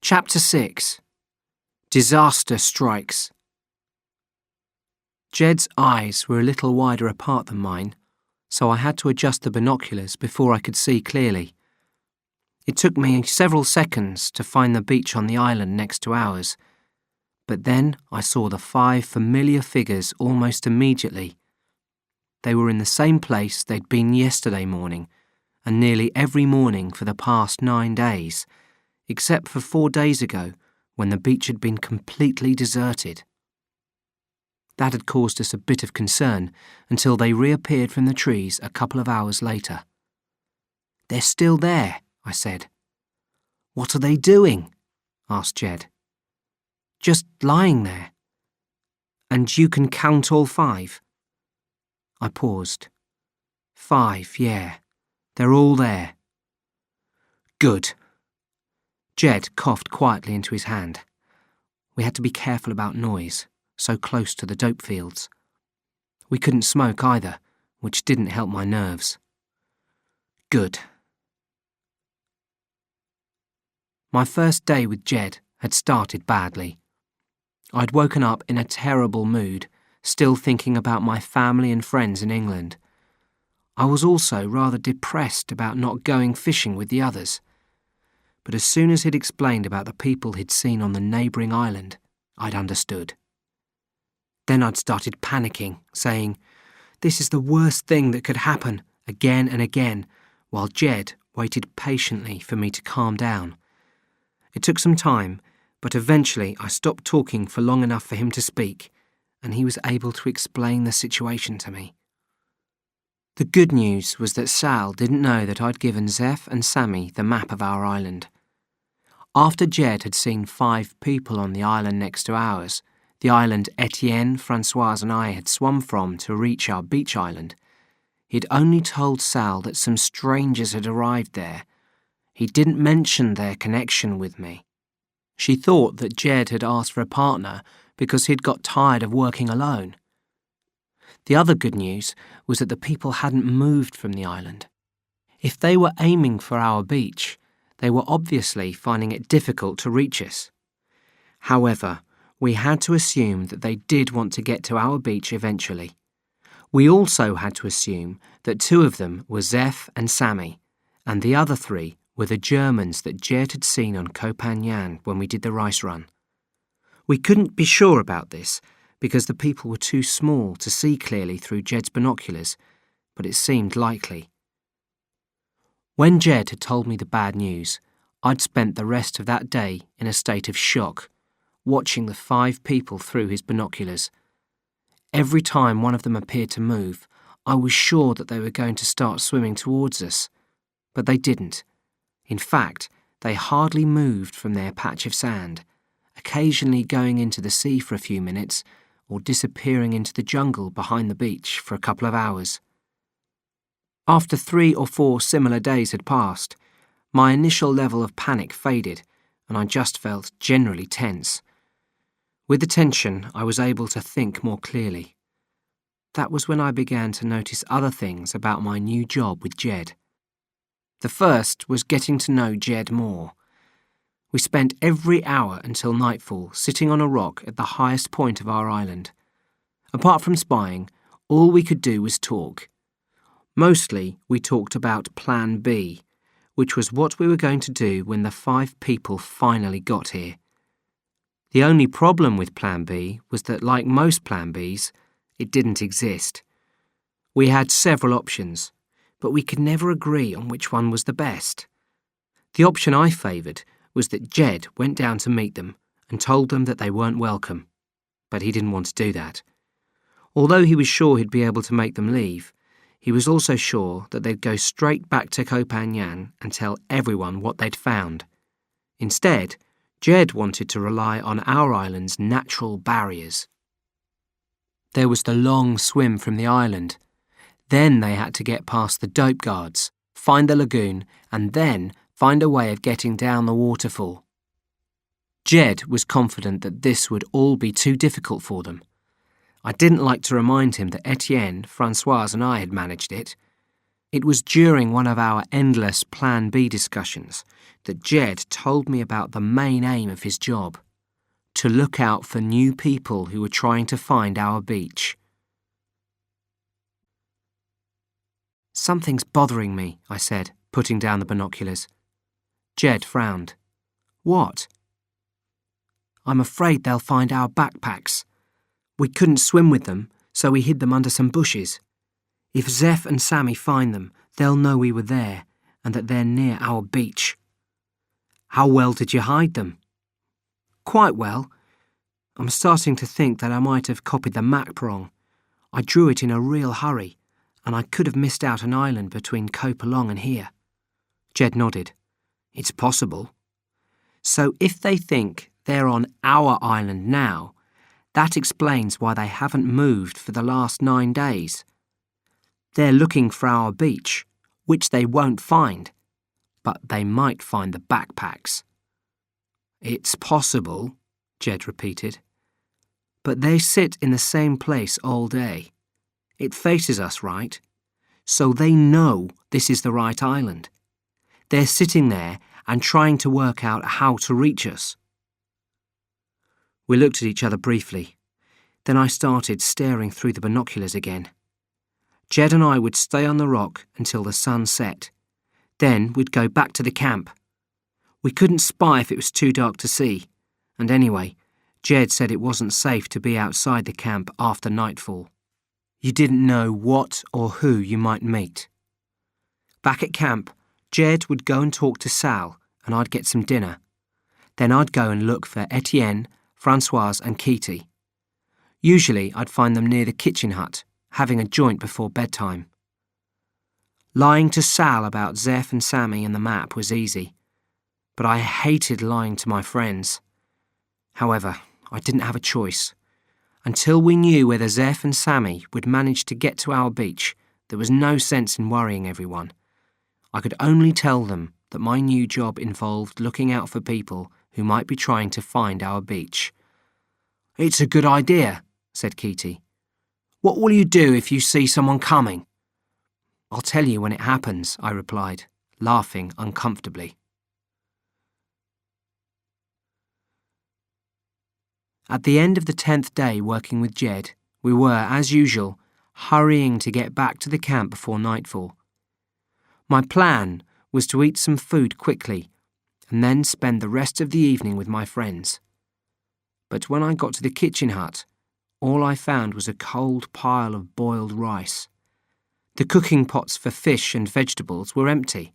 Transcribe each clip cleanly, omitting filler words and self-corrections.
Chapter 6. Disaster Strikes. Jed's eyes were a little wider apart than mine, so I had to adjust the binoculars before I could see clearly. It took me several seconds to find the beach on the island next to ours, but then I saw the 5 familiar figures almost immediately. They were in the same place they'd been yesterday morning, and nearly every morning for the past 9 days, except for 4 days ago when the beach had been completely deserted. That had caused us a bit of concern until they reappeared from the trees a couple of hours later. "They're still there," I said. "What are they doing?" asked Jed. "Just lying there." "And you can count all 5? I paused. 5, yeah. They're all there." "Good." Jed coughed quietly into his hand. We had to be careful about noise, so close to the dope fields. We couldn't smoke either, which didn't help my nerves. "Good." My first day with Jed had started badly. I'd woken up in a terrible mood, still thinking about my family and friends in England. I was also rather depressed about not going fishing with the others. But as soon as he'd explained about the people he'd seen on the neighbouring island, I'd understood. Then I'd started panicking, saying, "This is the worst thing that could happen," again and again, while Jed waited patiently for me to calm down. It took some time, but eventually I stopped talking for long enough for him to speak, and he was able to explain the situation to me. The good news was that Sal didn't know that I'd given Zeph and Sammy the map of our island. After Jed had seen 5 people on the island next to ours, the island Etienne, Francoise and I had swum from to reach our beach island, he'd only told Sal that some strangers had arrived there. He didn't mention their connection with me. She thought that Jed had asked for a partner because he'd got tired of working alone. The other good news was that the people hadn't moved from the island. If they were aiming for our beach, they were obviously finding it difficult to reach us. However, we had to assume that they did want to get to our beach eventually. We also had to assume that 2 of them were Zeph and Sammy, and the other 3 were the Germans that Jed had seen on Koh Phangan when we did the rice run. We couldn't be sure about this because the people were too small to see clearly through Jed's binoculars, but it seemed likely. When Jed had told me the bad news, I'd spent the rest of that day in a state of shock, watching the 5 people through his binoculars. Every time one of them appeared to move, I was sure that they were going to start swimming towards us, but they didn't. In fact, they hardly moved from their patch of sand, occasionally going into the sea for a few minutes or disappearing into the jungle behind the beach for a couple of hours. After 3 or 4 similar days had passed, my initial level of panic faded and I just felt generally tense. With the tension, I was able to think more clearly. That was when I began to notice other things about my new job with Jed. The first was getting to know Jed more. We spent every hour until nightfall sitting on a rock at the highest point of our island. Apart from spying, all we could do was talk. Mostly, we talked about Plan B, which was what we were going to do when the 5 people finally got here. The only problem with Plan B was that, like most Plan Bs, it didn't exist. We had several options, but we could never agree on which one was the best. The option I favoured was that Jed went down to meet them and told them that they weren't welcome, but he didn't want to do that. Although he was sure he'd be able to make them leave, he was also sure that they'd go straight back to Koh Phangan and tell everyone what they'd found. Instead, Jed wanted to rely on our island's natural barriers. There was the long swim from the island. Then they had to get past the dope guards, find the lagoon, and then find a way of getting down the waterfall. Jed was confident that this would all be too difficult for them. I didn't like to remind him that Etienne, Francoise and I had managed it. It was during one of our endless Plan B discussions that Jed told me about the main aim of his job: to look out for new people who were trying to find our beach. "Something's bothering me," I said, putting down the binoculars. Jed frowned. "What?" "I'm afraid they'll find our backpacks. We couldn't swim with them, so we hid them under some bushes. If Zeph and Sammy find them, they'll know we were there and that they're near our beach." "How well did you hide them?" "Quite well. I'm starting to think that I might have copied the map wrong. I drew it in a real hurry, and I could have missed out an island between Cope Along and here." Jed nodded. "It's possible. So if they think they're on our island now, that explains why they haven't moved for the last 9 days. They're looking for our beach, which they won't find, but they might find the backpacks." "It's possible," Jed repeated. "But they sit in the same place all day. It faces us, right? So they know this is the right island. They're sitting there and trying to work out how to reach us." We looked at each other briefly. Then I started staring through the binoculars again. Jed and I would stay on the rock until the sun set. Then we'd go back to the camp. We couldn't spy if it was too dark to see, and anyway, Jed said it wasn't safe to be outside the camp after nightfall. You didn't know what or who you might meet. Back at camp, Jed would go and talk to Sal, and I'd get some dinner. Then I'd go and look for Etienne, Francoise and Kitty. Usually I'd find them near the kitchen hut, having a joint before bedtime. Lying to Sal about Zeph and Sammy and the map was easy, but I hated lying to my friends. However, I didn't have a choice. Until we knew whether Zeph and Sammy would manage to get to our beach, there was no sense in worrying everyone. I could only tell them that my new job involved looking out for people who might be trying to find our beach. "It's a good idea," said Kitty. "What will you do if you see someone coming?" "I'll tell you when it happens," I replied, laughing uncomfortably. At the end of the 10th day working with Jed, we were, as usual, hurrying to get back to the camp before nightfall. My plan was to eat some food quickly and then spend the rest of the evening with my friends. But when I got to the kitchen hut, all I found was a cold pile of boiled rice. The cooking pots for fish and vegetables were empty.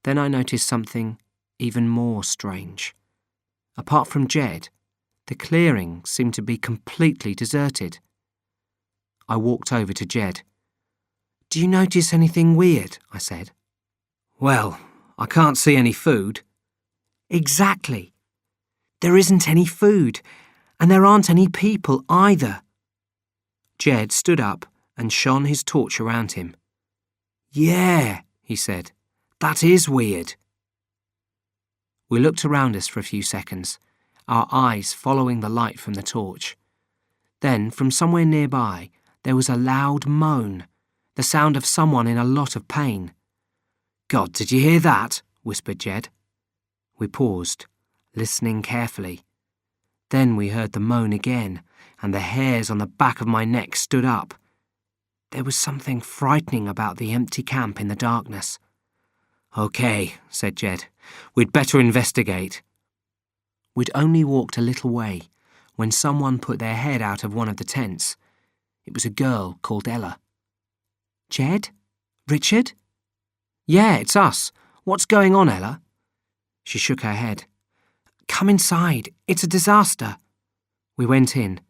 Then I noticed something even more strange. Apart from Jed, the clearing seemed to be completely deserted. I walked over to Jed. "Do you notice anything weird?" I said. "Well, I can't see any food." "Exactly. There isn't any food, and there aren't any people either." Jed stood up and shone his torch around him. "Yeah," he said, "that is weird." We looked around us for a few seconds, our eyes following the light from the torch. Then, from somewhere nearby, there was a loud moan, the sound of someone in a lot of pain. "God, did you hear that?" whispered Jed. We paused, listening carefully. Then we heard the moan again, and the hairs on the back of my neck stood up. There was something frightening about the empty camp in the darkness. "Okay," said Jed, "we'd better investigate." We'd only walked a little way when someone put their head out of one of the tents. It was a girl called Ella. "Jed? Richard?" "Yeah, it's us. What's going on, Ella?" She shook her head. "Come inside. It's a disaster." We went in.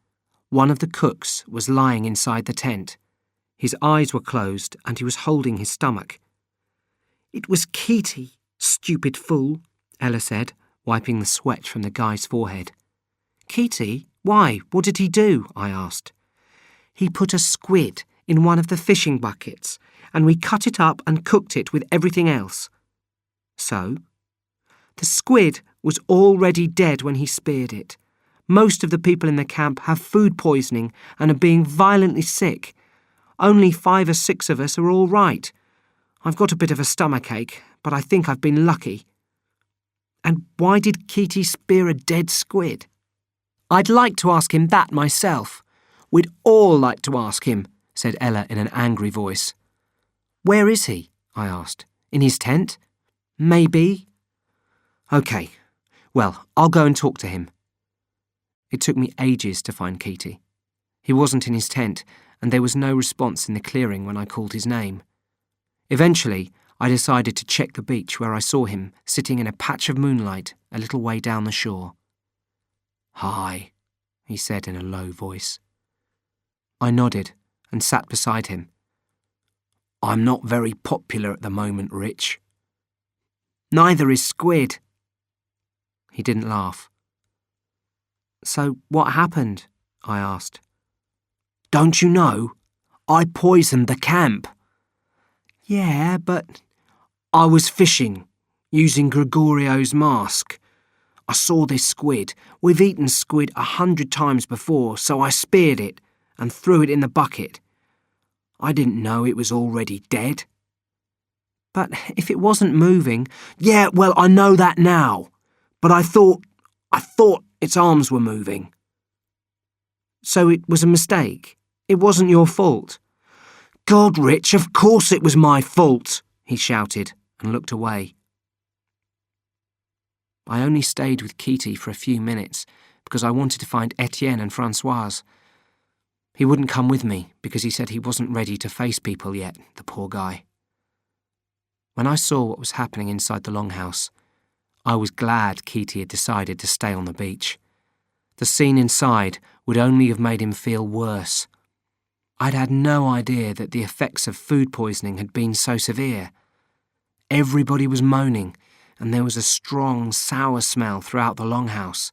One of the cooks was lying inside the tent. His eyes were closed and he was holding his stomach. "It was Kitty, stupid fool," Ella said, wiping the sweat from the guy's forehead. "Kitty? Why? What did he do?" I asked. "He put a squid in one of the fishing buckets, and we cut it up and cooked it with everything else." "So?" "The squid was already dead when he speared it. Most of the people in the camp have food poisoning and are being violently sick. Only 5 or 6 of us are all right. I've got a bit of a stomachache, but I think I've been lucky. And why did Keaty spear a dead squid? I'd like to ask him that myself. We'd all like to ask him, said Ella in an angry voice. Where is he? I asked. In his tent? Maybe. OK. Well, I'll go and talk to him. It took me ages to find Keaty. He wasn't in his tent, and there was no response in the clearing when I called his name. Eventually, I decided to check the beach where I saw him sitting in a patch of moonlight a little way down the shore. Hi, he said in a low voice. I nodded and sat beside him. I'm not very popular at the moment, Rich. Neither is Squid. He didn't laugh. So what happened? I asked. Don't you know? I poisoned the camp. Yeah, but I was fishing, using Gregorio's mask. I saw this squid. We've eaten squid 100 times before, so I speared it and threw it in the bucket. I didn't know it was already dead. But if it wasn't moving... Yeah, well, I know that now. But I thought its arms were moving. So it was a mistake. It wasn't your fault. God, Rich, of course it was my fault, he shouted and looked away. I only stayed with Keaty for a few minutes because I wanted to find Etienne and Françoise. He wouldn't come with me because he said he wasn't ready to face people yet, the poor guy. When I saw what was happening inside the longhouse, I was glad Keaty had decided to stay on the beach. The scene inside would only have made him feel worse. I'd had no idea that the effects of food poisoning had been so severe. Everybody was moaning, and there was a strong, sour smell throughout the longhouse.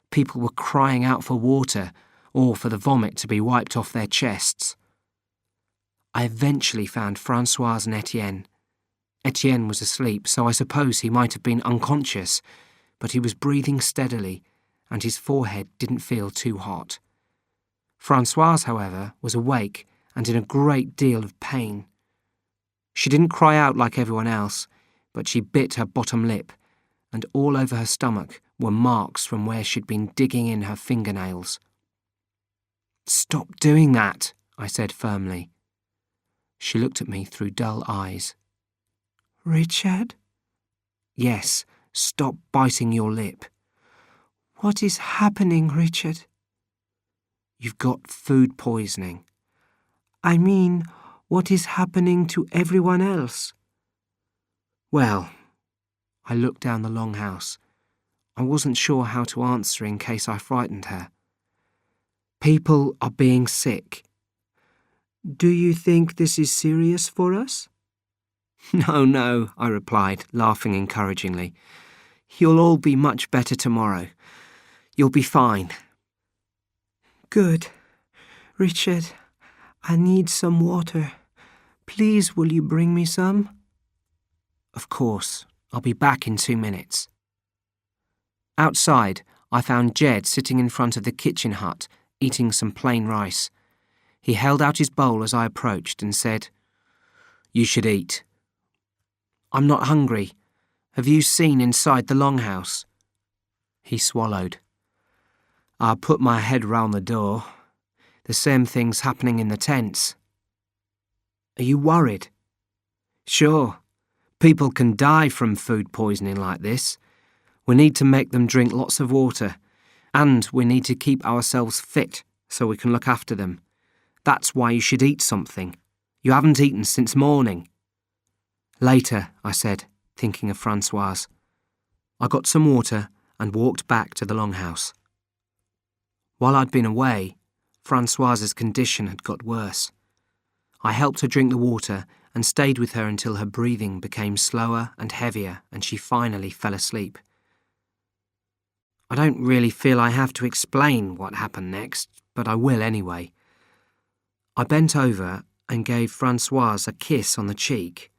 People were crying out for water or for the vomit to be wiped off their chests. I eventually found Françoise and Etienne. Etienne was asleep, so I suppose he might have been unconscious, but he was breathing steadily, and his forehead didn't feel too hot. Françoise, however, was awake and in a great deal of pain. She didn't cry out like everyone else, but she bit her bottom lip, and all over her stomach were marks from where she'd been digging in her fingernails. Stop doing that, I said firmly. She looked at me through dull eyes. Richard? Yes, stop biting your lip. What is happening, Richard? You've got food poisoning. I mean, what is happening to everyone else? Well, I looked down the longhouse. I wasn't sure how to answer in case I frightened her. People are being sick. Do you think this is serious for us? No, I replied, laughing encouragingly. You'll all be much better tomorrow. You'll be fine. Good. Richard, I need some water. Please, will you bring me some? Of course. I'll be back in 2 minutes. Outside, I found Jed sitting in front of the kitchen hut, eating some plain rice. He held out his bowl as I approached and said, You should eat. I'm not hungry. Have you seen inside the longhouse? He swallowed. I put my head round the door. The same thing's happening in the tents. Are you worried? Sure. People can die from food poisoning like this. We need to make them drink lots of water, and we need to keep ourselves fit so we can look after them. That's why you should eat something. You haven't eaten since morning. Later, I said, thinking of Françoise. I got some water and walked back to the longhouse. While I'd been away, Françoise's condition had got worse. I helped her drink the water and stayed with her until her breathing became slower and heavier and she finally fell asleep. I don't really feel I have to explain what happened next, but I will anyway. I bent over and gave Françoise a kiss on the cheek.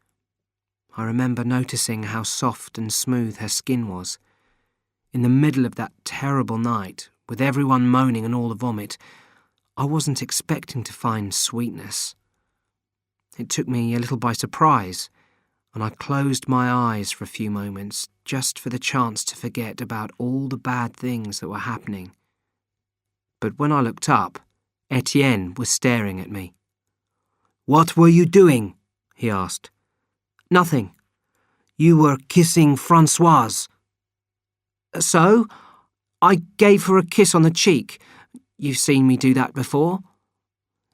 I remember noticing how soft and smooth her skin was. In the middle of that terrible night, with everyone moaning and all the vomit, I wasn't expecting to find sweetness. It took me a little by surprise, and I closed my eyes for a few moments just for the chance to forget about all the bad things that were happening. But when I looked up, Etienne was staring at me. "What were you doing?" he asked. "Nothing. You were kissing Françoise." "So? I gave her a kiss on the cheek. You've seen me do that before."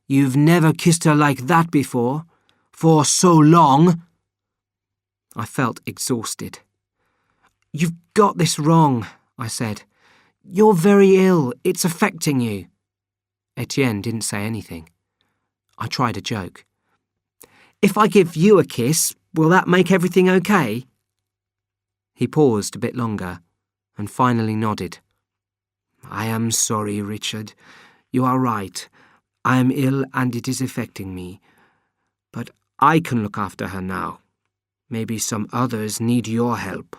"You've never kissed her like that before. For so long." I felt exhausted. "You've got this wrong," I said. "You're very ill. It's affecting you." Etienne didn't say anything. I tried a joke. "If I give you a kiss, will that make everything okay?" He paused a bit longer and finally nodded. "I am sorry, Richard. You are right. I am ill and it is affecting me. But I can look after her now. Maybe some others need your help."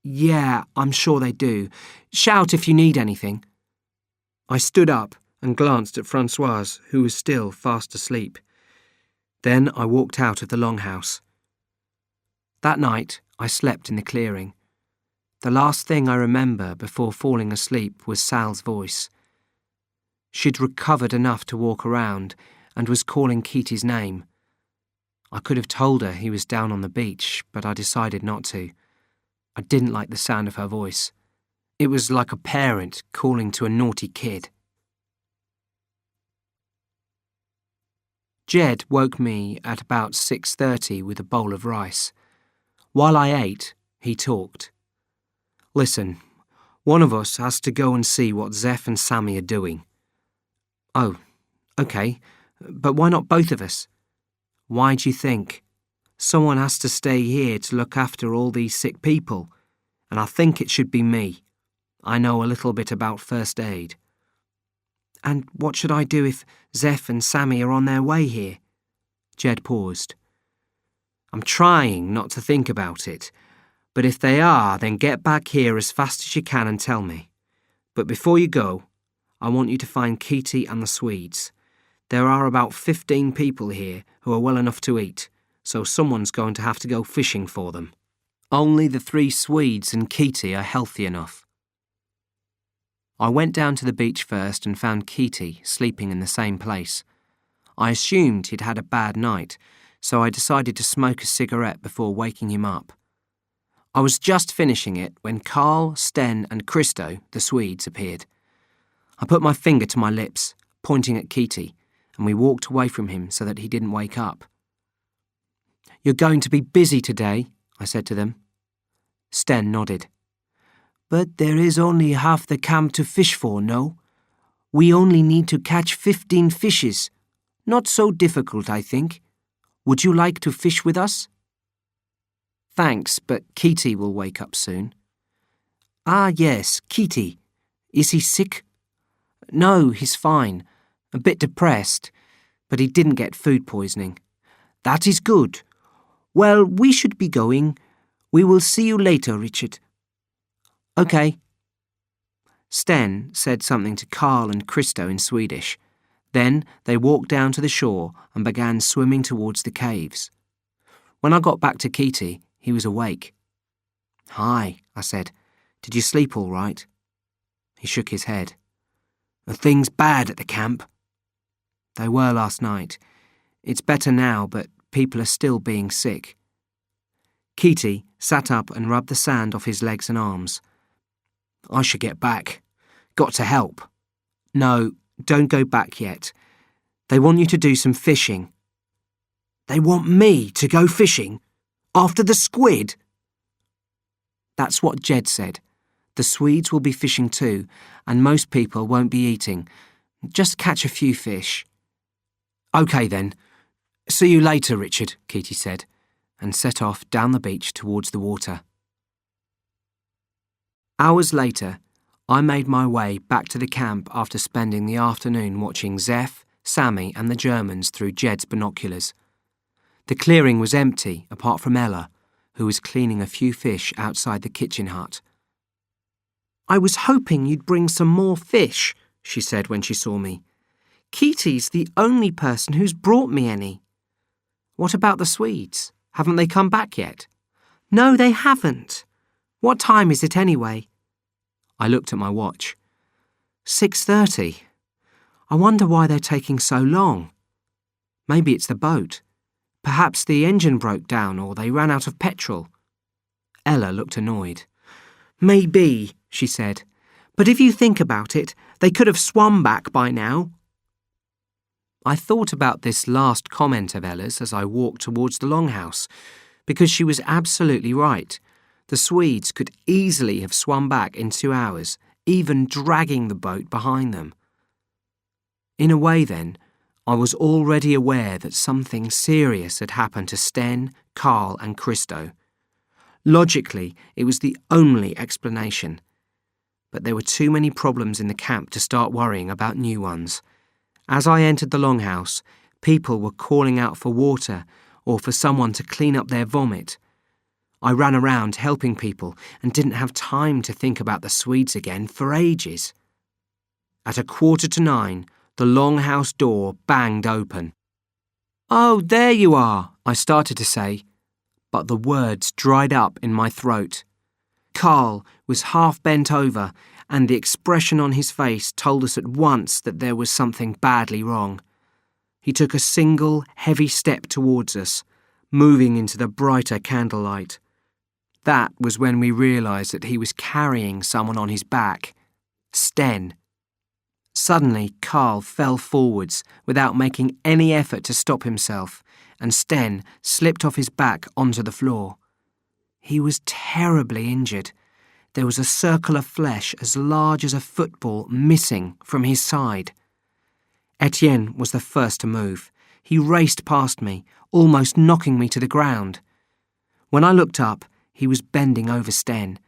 "Yeah, I'm sure they do. Shout if you need anything." I stood up and glanced at Françoise, who was still fast asleep. Then I walked out of the longhouse. That night, I slept in the clearing. The last thing I remember before falling asleep was Sal's voice. She'd recovered enough to walk around and was calling Keaty's name. I could have told her he was down on the beach, but I decided not to. I didn't like the sound of her voice. It was like a parent calling to a naughty kid. Jed woke me at about 6:30 with a bowl of rice. While I ate, he talked. "Listen, one of us has to go and see what Zeph and Sammy are doing." "Oh, okay, but why not both of us?" "Why do you think? Someone has to stay here to look after all these sick people, and I think it should be me. I know a little bit about first aid." "And what should I do if Zeph and Sammy are on their way here?" Jed paused. "I'm trying not to think about it, but if they are, then get back here as fast as you can and tell me. But before you go, I want you to find Keaty and the Swedes. There are about 15 people here who are well enough to eat, so someone's going to have to go fishing for them. Only the 3 Swedes and Keaty are healthy enough." I went down to the beach first and found Keaty sleeping in the same place. I assumed he'd had a bad night, so I decided to smoke a cigarette before waking him up. I was just finishing it when Carl, Sten and Christo, the Swedes, appeared. I put my finger to my lips, pointing at Keaty, and we walked away from him so that he didn't wake up. "You're going to be busy today," I said to them. Sten nodded. "But there is only half the camp to fish for, no? We only need to catch 15 fishes. Not so difficult, I think. Would you like to fish with us?" "Thanks, but Keaty will wake up soon." "Ah, yes, Keaty. Is he sick?" "No, he's fine. A bit depressed, but he didn't get food poisoning." "That is good. Well, we should be going. We will see you later, Richard." "Okay." Sten said something to Carl and Christo in Swedish. Then they walked down to the shore and began swimming towards the caves. When I got back to Keaty, he was awake. "Hi," I said. "Did you sleep all right?" He shook his head. "Are things bad at the camp?" "They were last night. It's better now, but people are still being sick." Keaty sat up and rubbed the sand off his legs and arms. "I should get back. Got to help." "No, don't go back yet. They want you to do some fishing." "They want me to go fishing? After the squid?" "That's what Jed said. The Swedes will be fishing too, and most people won't be eating. Just catch a few fish." "Okay then. See you later, Richard," Keaty said, and set off down the beach towards the water. Hours later, I made my way back to the camp after spending the afternoon watching Zeph, Sammy and the Germans through Jed's binoculars. The clearing was empty apart from Ella, who was cleaning a few fish outside the kitchen hut. "I was hoping you'd bring some more fish," she said when she saw me. Kitty's the only person who's brought me any. What about the Swedes? Haven't they come back yet? No, they haven't. What time is it anyway? I looked at my watch. 6:30. I wonder why they're taking so long. Maybe it's the boat. Perhaps the engine broke down or they ran out of petrol. Ella looked annoyed. Maybe, she said. But if you think about it, they could have swum back by now. I thought about this last comment of Ella's as I walked towards the longhouse, because she was absolutely right. The Swedes could easily have swum back in 2 hours, even dragging the boat behind them. In a way, then, I was already aware that something serious had happened to Sten, Carl and Christo. Logically, it was the only explanation. But there were too many problems in the camp to start worrying about new ones. As I entered the longhouse, people were calling out for water or for someone to clean up their vomit. I ran around helping people and didn't have time to think about the Swedes again for ages. At 8:45, the longhouse door banged open. "Oh, there you are," I started to say, but the words dried up in my throat. Carl was half bent over, and the expression on his face told us at once that there was something badly wrong. He took a single, heavy step towards us, moving into the brighter candlelight. That was when we realised that he was carrying someone on his back. Sten. Suddenly, Carl fell forwards without making any effort to stop himself, and Sten slipped off his back onto the floor. He was terribly injured. There was a circle of flesh as large as a football missing from his side. Etienne was the first to move. He raced past me, almost knocking me to the ground. When I looked up, he was bending over Sten.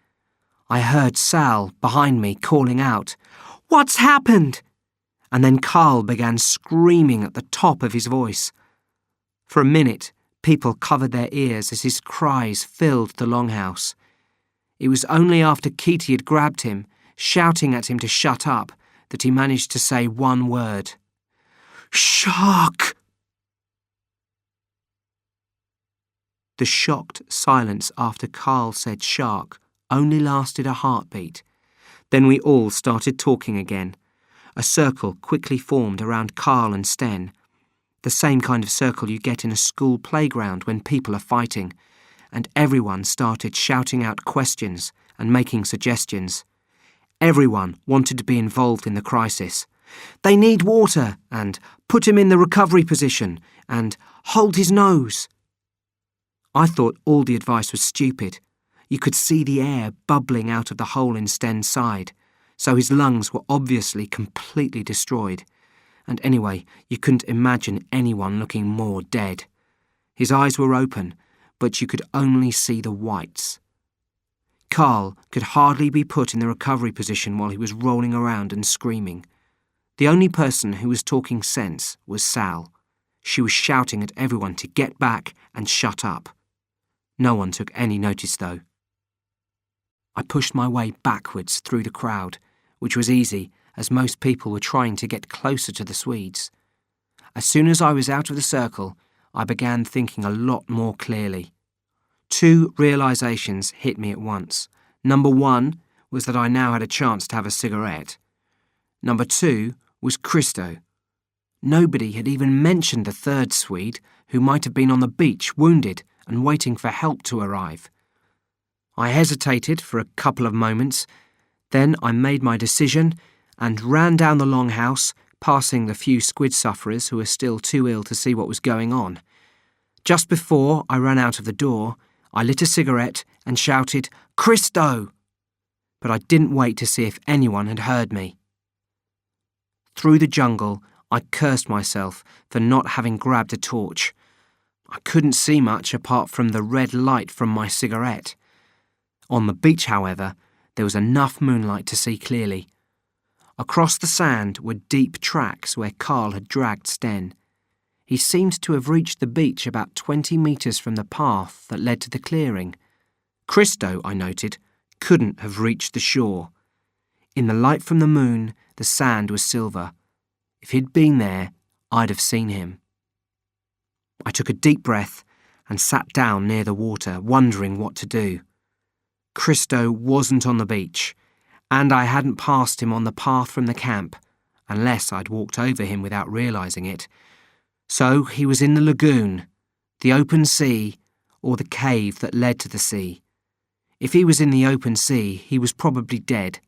I heard Sal behind me calling out, "What's happened?" And then Carl began screaming at the top of his voice. For a minute, people covered their ears as his cries filled the longhouse. It was only after Kitty had grabbed him, shouting at him to shut up, that he managed to say one word. "Shark!" The shocked silence after Carl said shark only lasted a heartbeat. Then we all started talking again. A circle quickly formed around Carl and Sten. The same kind of circle you get in a school playground when people are fighting. And everyone started shouting out questions and making suggestions. Everyone wanted to be involved in the crisis. "They need water," and "put him in the recovery position," and "hold his nose." I thought all the advice was stupid. You could see the air bubbling out of the hole in Sten's side, so his lungs were obviously completely destroyed. And anyway, you couldn't imagine anyone looking more dead. His eyes were open, but you could only see the whites. Carl could hardly be put in the recovery position while he was rolling around and screaming. The only person who was talking sense was Sal. She was shouting at everyone to get back and shut up. No one took any notice, though. I pushed my way backwards through the crowd, which was easy, as most people were trying to get closer to the Swedes. As soon as I was out of the circle, I began thinking a lot more clearly. 2 realisations hit me at once. Number 1 was that I now had a chance to have a cigarette. Number 2 was Christo. Nobody had even mentioned the third Swede, who might have been on the beach, wounded, and waiting for help to arrive. I hesitated for a couple of moments. Then I made my decision and ran down the longhouse, passing the few squid sufferers who were still too ill to see what was going on. Just before I ran out of the door, I lit a cigarette and shouted, "Christo!" But I didn't wait to see if anyone had heard me. Through the jungle, I cursed myself for not having grabbed a torch. I couldn't see much apart from the red light from my cigarette. On the beach, however, there was enough moonlight to see clearly. Across the sand were deep tracks where Carl had dragged Sten. He seemed to have reached the beach about 20 metres from the path that led to the clearing. Christo, I noted, couldn't have reached the shore. In the light from the moon, the sand was silver. If he'd been there, I'd have seen him. I took a deep breath and sat down near the water, wondering what to do. Christo wasn't on the beach, and I hadn't passed him on the path from the camp, unless I'd walked over him without realising it. So he was in the lagoon, the open sea, or the cave that led to the sea. If he was in the open sea, he was probably dead.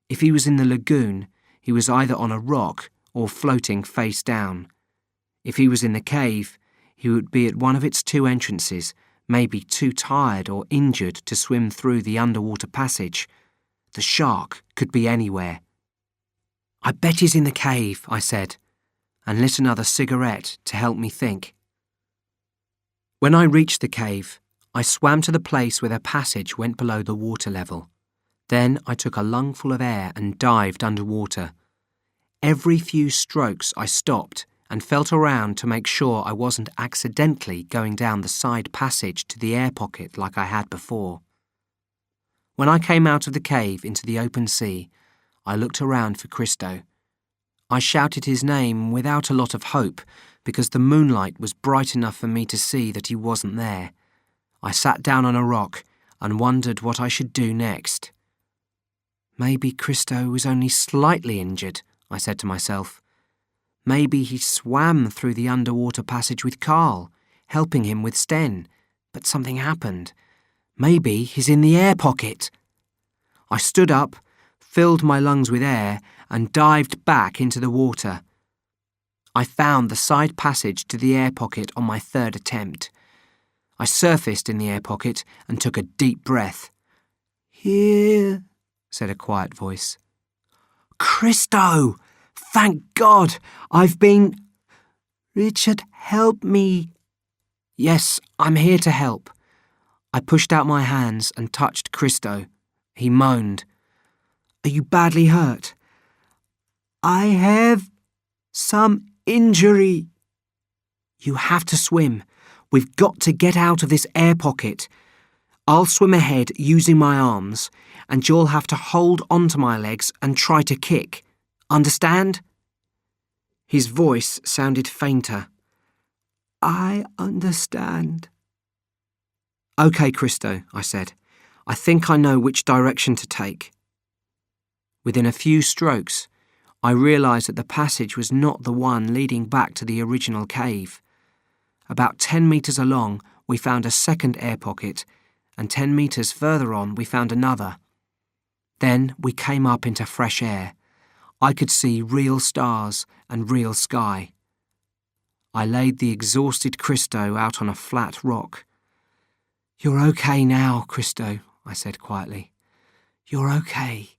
If he was in the lagoon, he was either on a rock or floating face down. If he was in the cave, he would be at one of its two entrances, maybe too tired or injured to swim through the underwater passage. The shark could be anywhere. "I bet he's in the cave," I said, and lit another cigarette to help me think. When I reached the cave, I swam to the place where the passage went below the water level. Then I took a lungful of air and dived underwater. Every few strokes I stopped and felt around to make sure I wasn't accidentally going down the side passage to the air pocket like I had before. When I came out of the cave into the open sea, I looked around for Christo. I shouted his name without a lot of hope because the moonlight was bright enough for me to see that he wasn't there. I sat down on a rock and wondered what I should do next. Maybe Christo was only slightly injured, I said to myself. Maybe he swam through the underwater passage with Carl, helping him with Sten, but something happened. Maybe he's in the air pocket. I stood up, filled my lungs with air, and dived back into the water. I found the side passage to the air pocket on my third attempt. I surfaced in the air pocket and took a deep breath. "Here," said a quiet voice. "Christo! Thank God! I've been... Richard, help me." "Yes, I'm here to help." I pushed out my hands and touched Christo. He moaned. "Are you badly hurt?" "I have some injury." "You have to swim. We've got to get out of this air pocket. I'll swim ahead using my arms, and you'll have to hold onto my legs and try to kick. Understand?" His voice sounded fainter. "I understand." "OK, Christo," I said. "I think I know which direction to take." Within a few strokes, I realised that the passage was not the one leading back to the original cave. About 10 metres along, we found a second air pocket, and 10 metres further on, we found another. Then we came up into fresh air. I could see real stars and real sky. I laid the exhausted Christo out on a flat rock. "You're OK now, Christo," I said quietly. "You're OK."